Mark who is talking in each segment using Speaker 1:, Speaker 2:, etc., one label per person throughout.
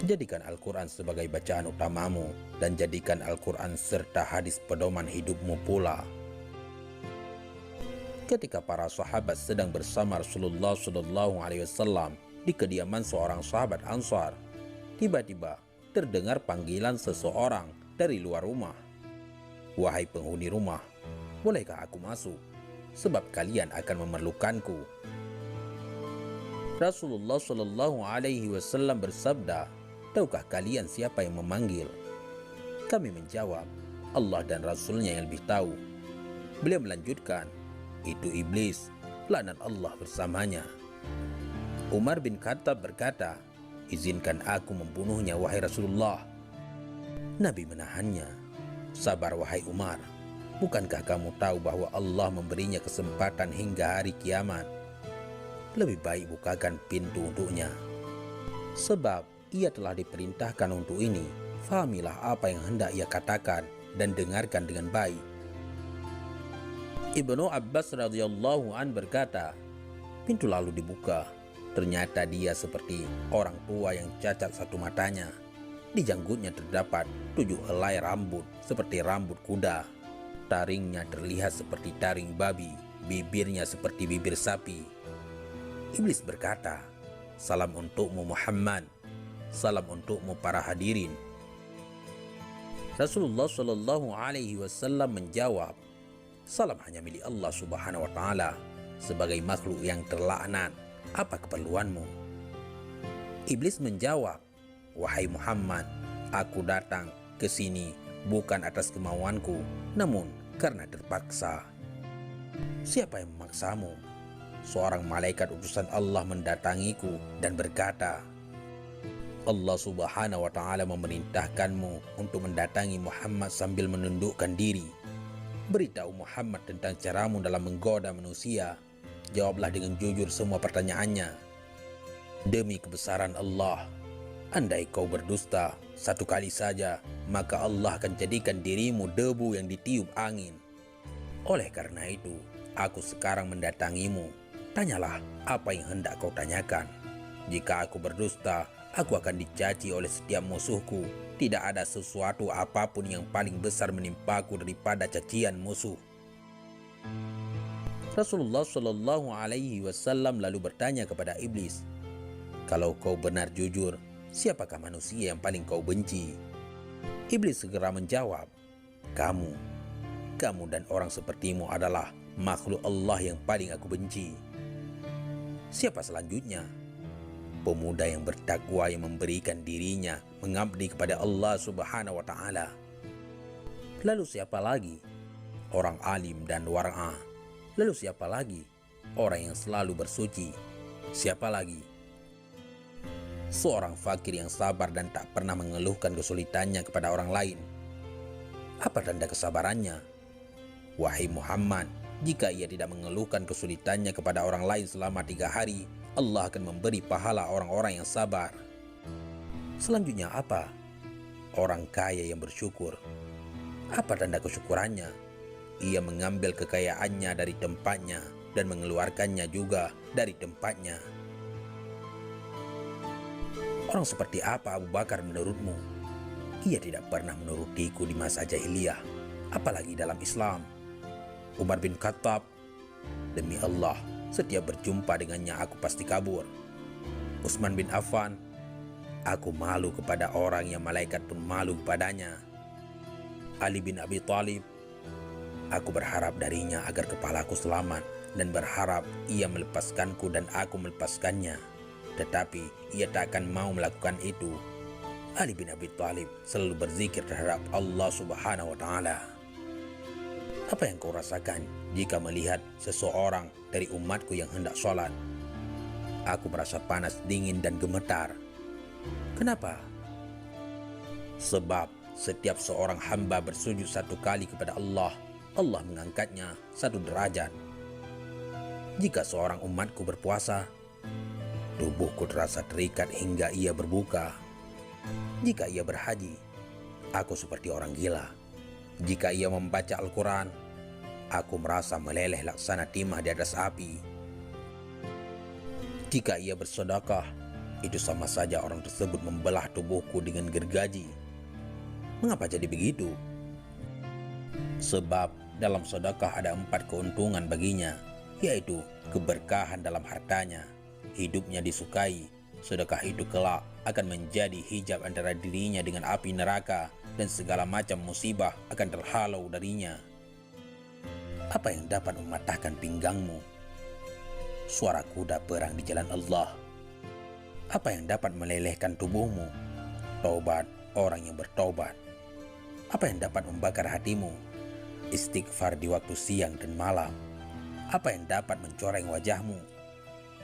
Speaker 1: Jadikan Al-Quran sebagai bacaan utamamu dan jadikan Al-Quran serta hadis pedoman hidupmu pula. Ketika para sahabat sedang bersama Rasulullah SAW di kediaman seorang sahabat Ansar, tiba-tiba terdengar panggilan seseorang dari luar rumah. "Wahai penghuni rumah, bolehkah aku masuk? Sebab kalian akan memerlukanku." Rasulullah SAW bersabda, "Tahukah kalian siapa yang memanggil?" Kami menjawab, "Allah dan Rasulnya yang lebih tahu." Beliau melanjutkan, "Itu iblis, laknat Allah bersamanya." Umar bin Khattab berkata, "Izinkan aku membunuhnya, wahai Rasulullah." Nabi menahannya. "Sabar wahai Umar, bukankah kamu tahu bahwa Allah memberinya kesempatan hingga hari kiamat? Lebih baik bukakan pintu untuknya. Sebab ia telah diperintahkan untuk ini. Fahamilah apa yang hendak ia katakan dan dengarkan dengan baik." Ibnu Abbas radhiyallahu an berkata, pintu lalu dibuka. Ternyata dia seperti orang tua yang cacat satu matanya. Di janggutnya terdapat 7 helai rambut seperti rambut kuda. Taringnya terlihat seperti taring babi, bibirnya seperti bibir sapi. Iblis berkata, "Salam untukmu Muhammad, salam untukmu para hadirin." Rasulullah SAW menjawab, "Salam hanya milik Allah Subhanahu wa Ta'ala. Sebagai makhluk yang terlaknat, apa keperluanmu?" Iblis menjawab, "Wahai Muhammad, aku datang ke sini bukan atas kemauanku, namun karena terpaksa." "Siapa yang memaksamu?" "Seorang malaikat utusan Allah mendatangiku dan berkata, Allah Subhanahu wa Ta'ala memerintahkanmu untuk mendatangi Muhammad sambil menundukkan diri. Beritahu Muhammad tentang caramu dalam menggoda manusia. Jawablah dengan jujur semua pertanyaannya. Demi kebesaran Allah, andai kau berdusta satu kali saja, maka Allah akan jadikan dirimu debu yang ditiup angin. Oleh karena itu, aku sekarang mendatangimu. Tanyalah apa yang hendak kau tanyakan. Jika aku berdusta, aku akan dicaci oleh setiap musuhku. Tidak ada sesuatu apapun yang paling besar menimpaku daripada cacian musuh." Rasulullah SAW lalu bertanya kepada iblis, "Kalau kau benar jujur, siapakah manusia yang paling kau benci?" Iblis segera menjawab, "Kamu. Kamu dan orang sepertimu adalah makhluk Allah yang paling aku benci." "Siapa selanjutnya?" "Pemuda yang bertakwa yang memberikan dirinya mengabdi kepada Allah Subhanahu wa Ta'ala." "Lalu siapa lagi?" "Orang alim dan wara'ah." "Lalu siapa lagi?" "Orang yang selalu bersuci." "Siapa lagi?" "Seorang fakir yang sabar dan tak pernah mengeluhkan kesulitannya kepada orang lain." "Apa tanda kesabarannya?" "Wahai Muhammad, jika ia tidak mengeluhkan kesulitannya kepada orang lain selama 3 hari, Allah akan memberi pahala orang-orang yang sabar." "Selanjutnya apa?" "Orang kaya yang bersyukur." "Apa tanda kesyukurannya?" "Ia mengambil kekayaannya dari tempatnya dan mengeluarkannya juga dari tempatnya." "Orang seperti apa Abu Bakar menurutmu?" "Ia tidak pernah menurutiku di masa jahiliyah, apalagi dalam Islam." Umar bin Khattab, "Demi Allah, setiap berjumpa dengannya aku pasti kabur." Utsman bin Affan, "Aku malu kepada orang yang malaikat pun malu kepadanya." Ali bin Abi Thalib, "Aku berharap darinya agar kepalaku selamat dan berharap ia melepaskanku dan aku melepaskannya. Tetapi ia tak akan mau melakukan itu." Ali bin Abi Thalib selalu berzikir terhadap Allah Subhanahu wa Ta'ala. "Apa yang kau rasakan jika melihat seseorang dari umatku yang hendak sholat?" "Aku merasa panas, dingin, dan gemetar." "Kenapa?" "Sebab setiap seorang hamba bersujud 1 kali kepada Allah, Allah mengangkatnya 1 derajat. Jika seorang umatku berpuasa, tubuhku terasa terikat hingga ia berbuka. Jika ia berhaji, aku seperti orang gila. Jika ia membaca Al-Quran, aku merasa meleleh laksana timah di atas api. Jika ia bersedekah, itu sama saja orang tersebut membelah tubuhku dengan gergaji. Mengapa jadi begitu? Sebab dalam sedekah ada 4 keuntungan baginya, yaitu keberkahan dalam hartanya, hidupnya disukai, sedekah itu kelak akan menjadi hijab antara dirinya dengan api neraka, dan segala macam musibah akan terhalau darinya. Apa yang dapat mematahkan pinggangmu? Suara kuda perang di jalan Allah. Apa yang dapat melelehkan tubuhmu? Taubat orang yang bertaubat. Apa yang dapat membakar hatimu? Istighfar di waktu siang dan malam. Apa yang dapat mencoreng wajahmu?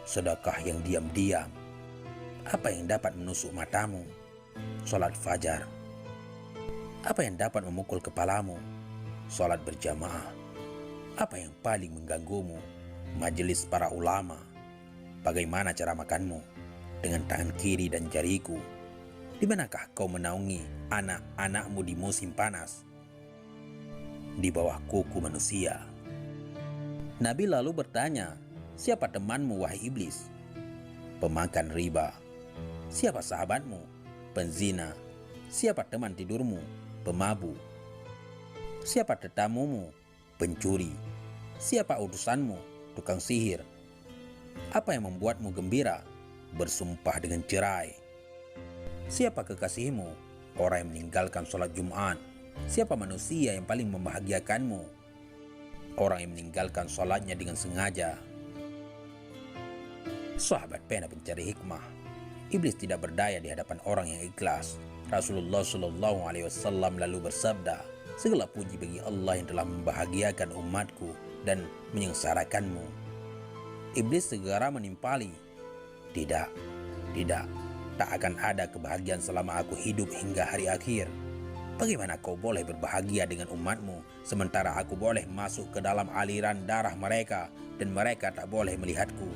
Speaker 1: Sedekah yang diam-diam. Apa yang dapat menusuk matamu? Salat fajar. Apa yang dapat memukul kepalamu? Salat berjamaah. Apa yang paling mengganggumu? Majelis para ulama. Bagaimana cara makanmu? Dengan tangan kiri dan jariku. Di manakah kau menaungi anak-anakmu di musim panas? Di bawah kuku manusia. Nabi lalu bertanya, siapa temanmu wahai iblis? Pemakan riba. Siapa sahabatmu? Penzina. Siapa teman tidurmu? Pemabuk. Siapa tetamumu? Pencuri. Siapa utusanmu? Tukang sihir. Apa yang membuatmu gembira? Bersumpah dengan cerai. Siapa kekasihmu? Orang yang meninggalkan sholat Jumat. Siapa manusia yang paling membahagiakanmu? Orang yang meninggalkan sholatnya dengan sengaja. Sahabat pena pencari hikmah. Iblis tidak berdaya di hadapan orang yang ikhlas. Rasulullah SAW lalu bersabda, segala puji bagi Allah yang telah membahagiakan umatku dan menyengsarakanmu. Iblis segera menimpali, Tidak, tak akan ada kebahagiaan selama aku hidup hingga hari akhir. Bagaimana kau boleh berbahagia dengan umatmu, sementara aku boleh masuk ke dalam aliran darah mereka, dan mereka tak boleh melihatku?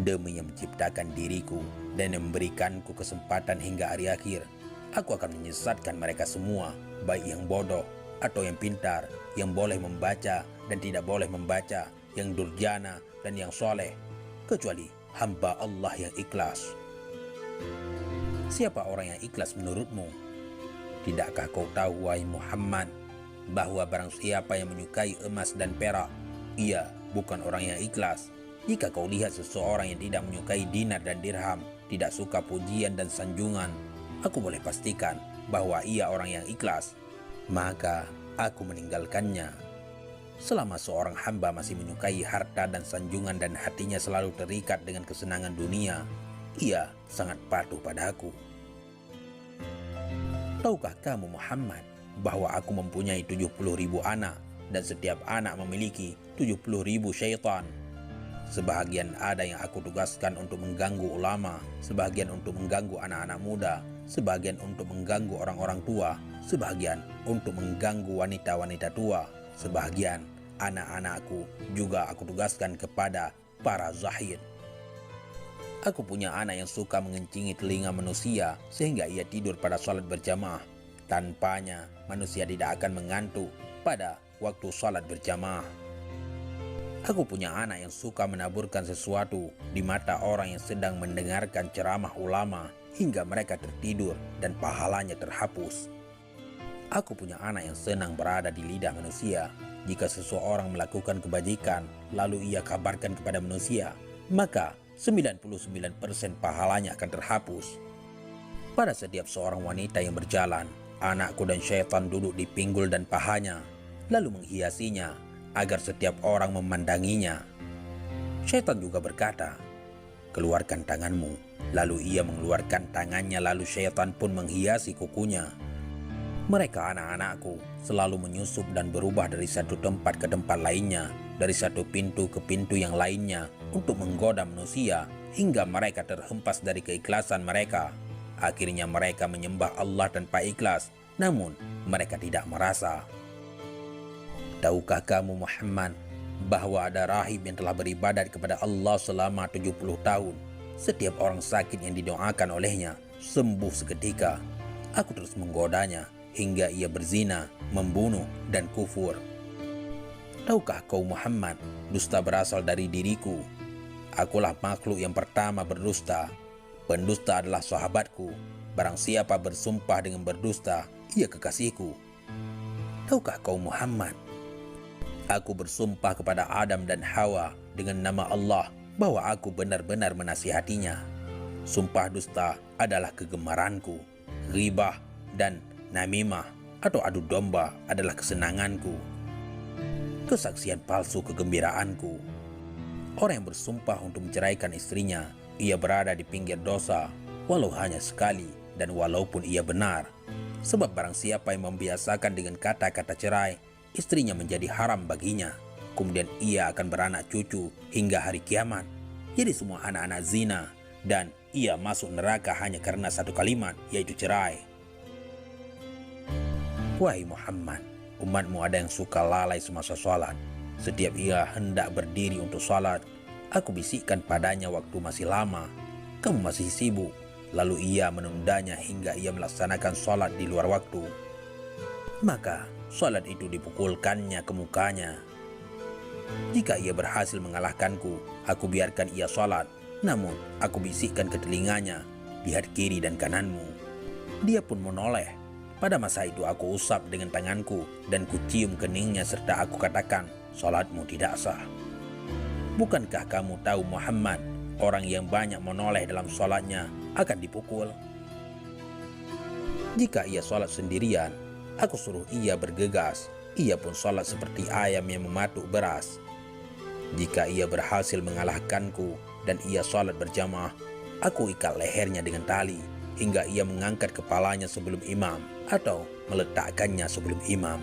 Speaker 1: Demi yang menciptakan diriku dan yang memberikanku kesempatan hingga hari akhir, aku akan menyesatkan mereka semua, baik yang bodoh atau yang pintar, yang boleh membaca dan tidak boleh membaca, yang durjana dan yang soleh, kecuali hamba Allah yang ikhlas. Siapa orang yang ikhlas menurutmu? Tidakkah kau tahu, wahai Muhammad, bahwa barang siapa yang menyukai emas dan perak, ia bukan orang yang ikhlas. Jika kau lihat seseorang yang tidak menyukai dinar dan dirham, tidak suka pujian dan sanjungan, aku boleh pastikan bahwa ia orang yang ikhlas, maka aku meninggalkannya. Selama seorang hamba masih menyukai harta dan sanjungan dan hatinya selalu terikat dengan kesenangan dunia, ia sangat patuh padaku. Tahukah kamu Muhammad bahwa aku mempunyai 70.000 anak, dan setiap anak memiliki 70.000 syaitan? Sebahagian ada yang aku tugaskan untuk mengganggu ulama, sebahagian untuk mengganggu anak-anak muda, sebahagian untuk mengganggu orang-orang tua, sebahagian untuk mengganggu wanita-wanita tua, sebahagian anak-anakku juga aku tugaskan kepada para zahid. Aku punya anak yang suka mengencingi telinga manusia sehingga ia tidur pada salat berjamaah. Tanpanya manusia tidak akan mengantuk pada waktu salat berjamaah. Aku punya anak yang suka menaburkan sesuatu di mata orang yang sedang mendengarkan ceramah ulama hingga mereka tertidur dan pahalanya terhapus. Aku punya anak yang senang berada di lidah manusia. Jika seseorang melakukan kebajikan lalu ia kabarkan kepada manusia, maka 99% pahalanya akan terhapus. Pada setiap seorang wanita yang berjalan, anakku dan syaitan duduk di pinggul dan pahanya, lalu menghiasinya agar setiap orang memandanginya. Syaitan juga berkata, keluarkan tanganmu. Lalu ia mengeluarkan tangannya, lalu syaitan pun menghiasi kukunya. Mereka anak-anakku selalu menyusup dan berubah dari satu tempat ke tempat lainnya, dari satu pintu ke pintu yang lainnya untuk menggoda manusia hingga mereka terhempas dari keikhlasan mereka. Akhirnya mereka menyembah Allah tanpa ikhlas, namun mereka tidak merasa. Tahukah kamu Muhammad bahwa ada rahib yang telah beribadat kepada Allah selama 70 tahun. Setiap orang sakit yang didoakan olehnya sembuh seketika. Aku terus menggodanya hingga ia berzina, membunuh, dan kufur. Tahukah kau Muhammad, dusta berasal dari diriku. Akulah makhluk yang pertama berdusta. Pendusta adalah sahabatku. Barang siapa bersumpah dengan berdusta, ia kekasihku. Tahukah kau Muhammad? Aku bersumpah kepada Adam dan Hawa dengan nama Allah bahwa aku benar-benar menasihatinya. Sumpah dusta adalah kegemaranku. Ghibah dan namimah atau adu domba adalah kesenanganku. Kesaksian palsu kegembiraanku. Orang yang bersumpah untuk menceraikan istrinya, ia berada di pinggir dosa, walau hanya sekali dan walaupun ia benar. Sebab barang siapa yang membiasakan dengan kata-kata cerai, istrinya menjadi haram baginya. Kemudian ia akan beranak cucu hingga hari kiamat. Jadi semua anak-anak zina dan ia masuk neraka hanya karena satu kalimat, yaitu cerai. Wahai Muhammad, umatmu ada yang suka lalai semasa sholat. Setiap ia hendak berdiri untuk sholat, aku bisikkan padanya waktu masih lama. Kamu masih sibuk. Lalu ia menundanya hingga ia melaksanakan sholat di luar waktu. Maka sholat itu dipukulkannya ke mukanya. Jika ia berhasil mengalahkanku, aku biarkan ia sholat. Namun aku bisikkan ke telinganya, lihat kiri dan kananmu. Dia pun menoleh. Pada masa itu aku usap dengan tanganku dan kucium keningnya serta aku katakan, sholatmu tidak sah. Bukankah kamu tahu Muhammad, orang yang banyak menoleh dalam sholatnya akan dipukul? Jika ia sholat sendirian, aku suruh ia bergegas. Ia pun sholat seperti ayam yang mematuk beras. Jika ia berhasil mengalahkanku dan ia sholat berjamaah, aku ikat lehernya dengan tali hingga ia mengangkat kepalanya sebelum imam atau meletakkannya sebelum imam.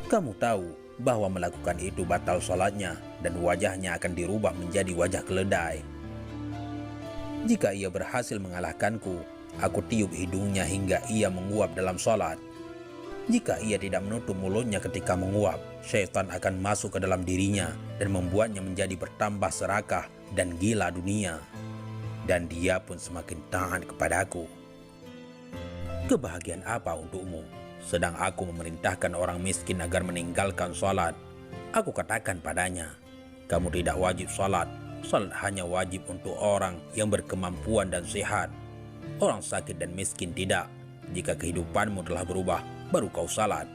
Speaker 1: Kamu tahu bahwa melakukan itu batal sholatnya dan wajahnya akan dirubah menjadi wajah keledai. Jika ia berhasil mengalahkanku, aku tiup hidungnya hingga ia menguap dalam sholat. Jika ia tidak menutup mulutnya ketika menguap, syaitan akan masuk ke dalam dirinya dan membuatnya menjadi bertambah serakah dan gila dunia. Dan dia pun semakin taat kepadaku. Kebahagiaan apa untukmu? Sedang aku memerintahkan orang miskin agar meninggalkan sholat. Aku katakan padanya, kamu tidak wajib sholat. Salat hanya wajib untuk orang yang berkemampuan dan sehat. Orang sakit dan miskin tidak. Jika kehidupanmu telah berubah, baru kau salat.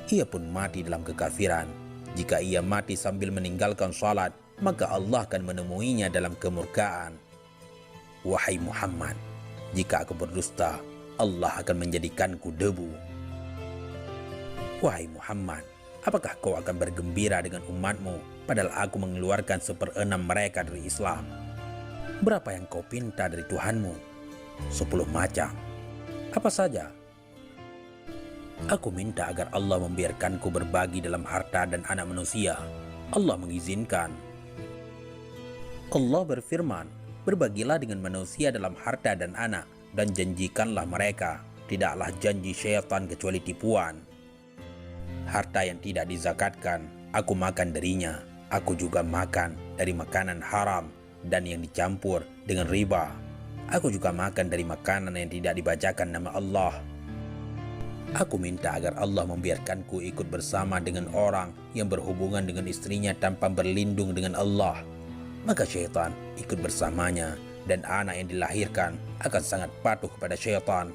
Speaker 1: Ia pun mati dalam kekafiran. Jika ia mati sambil meninggalkan salat, maka Allah akan menemuinya dalam kemurkaan. Wahai Muhammad, jika aku berdusta, Allah akan menjadikanku debu. Wahai Muhammad, apakah kau akan bergembira dengan umatmu padahal aku mengeluarkan 1/6 mereka dari Islam? Berapa yang kau pinta dari Tuhanmu? 10 macam. Apa saja? Aku minta agar Allah membiarkanku berbagi dalam harta dan anak manusia. Allah mengizinkan. Allah berfirman, berbagilah dengan manusia dalam harta dan anak, dan janjikanlah mereka. Tidaklah janji syaitan kecuali tipuan. Harta yang tidak dizakatkan, aku makan darinya. Aku juga makan dari makanan haram dan yang dicampur dengan riba. Aku juga makan dari makanan yang tidak dibacakan nama Allah. Aku minta agar Allah membiarkanku ikut bersama dengan orang yang berhubungan dengan istrinya tanpa berlindung dengan Allah. Maka syaitan ikut bersamanya dan anak yang dilahirkan akan sangat patuh kepada syaitan.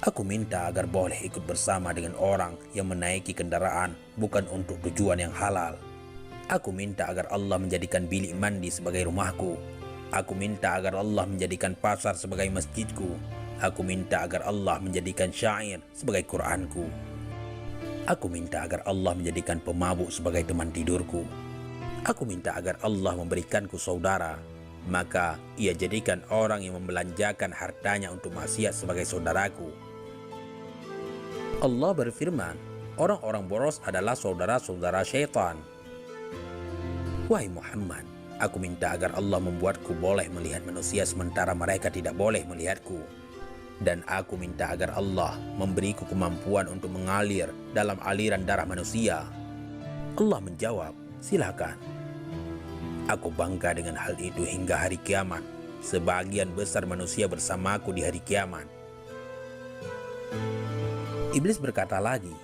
Speaker 1: Aku minta agar boleh ikut bersama dengan orang yang menaiki kendaraan bukan untuk tujuan yang halal. Aku minta agar Allah menjadikan bilik mandi sebagai rumahku. Aku minta agar Allah menjadikan pasar sebagai masjidku. Aku minta agar Allah menjadikan syair sebagai Qur'anku. Aku minta agar Allah menjadikan pemabuk sebagai teman tidurku. Aku minta agar Allah memberikanku saudara. Maka ia jadikan orang yang membelanjakan hartanya untuk maksiat sebagai saudaraku. Allah berfirman, orang-orang boros adalah saudara-saudara syaitan. Wahai Muhammad, aku minta agar Allah membuatku boleh melihat manusia sementara mereka tidak boleh melihatku. Dan aku minta agar Allah memberiku kemampuan untuk mengalir dalam aliran darah manusia. Allah menjawab, silakan. Aku bangga dengan hal itu hingga hari kiamat. Sebagian besar manusia bersamaku di hari kiamat. Iblis berkata lagi,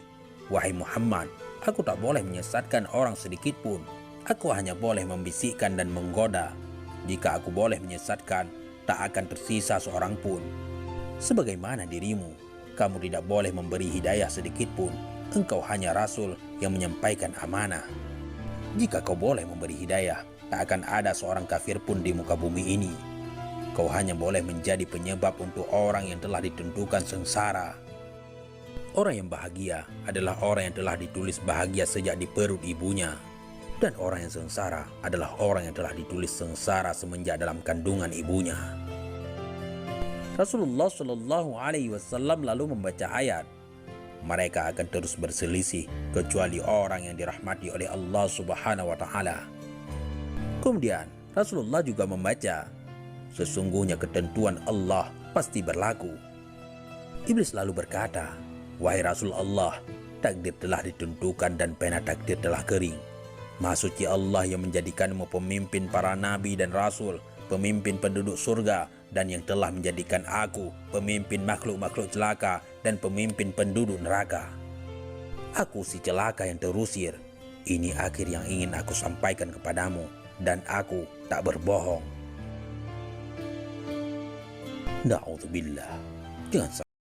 Speaker 1: wahai Muhammad, aku tak boleh menyesatkan orang sedikit pun. Aku hanya boleh membisikkan dan menggoda. Jika aku boleh menyesatkan, tak akan tersisa seorang pun. Sebagaimana dirimu, kamu tidak boleh memberi hidayah sedikit pun. Engkau hanya rasul yang menyampaikan amanah. Jika kau boleh memberi hidayah, tak akan ada seorang kafir pun di muka bumi ini. Kau hanya boleh menjadi penyebab untuk orang yang telah ditentukan sengsara. Orang yang bahagia adalah orang yang telah ditulis bahagia sejak di perut ibunya. Dan orang yang sengsara adalah orang yang telah ditulis sengsara semenjak dalam kandungan ibunya. Rasulullah Shallallahu Alaihi Wasallam lalu membaca ayat, mereka akan terus berselisih kecuali orang yang dirahmati oleh Allah Subhanahu Wa Taala. Kemudian Rasulullah juga membaca, sesungguhnya ketentuan Allah pasti berlaku. Iblis lalu berkata, wahai Rasul Allah, takdir telah ditentukan dan pena takdir telah kering. Maha suci Allah yang menjadikanmu pemimpin para nabi dan rasul, pemimpin penduduk surga, dan yang telah menjadikan aku pemimpin makhluk-makhluk celaka dan pemimpin penduduk neraka. Aku si celaka yang terusir. Ini akhir yang ingin aku sampaikan kepadamu, dan aku tak berbohong. Na'udzubillah. Jangan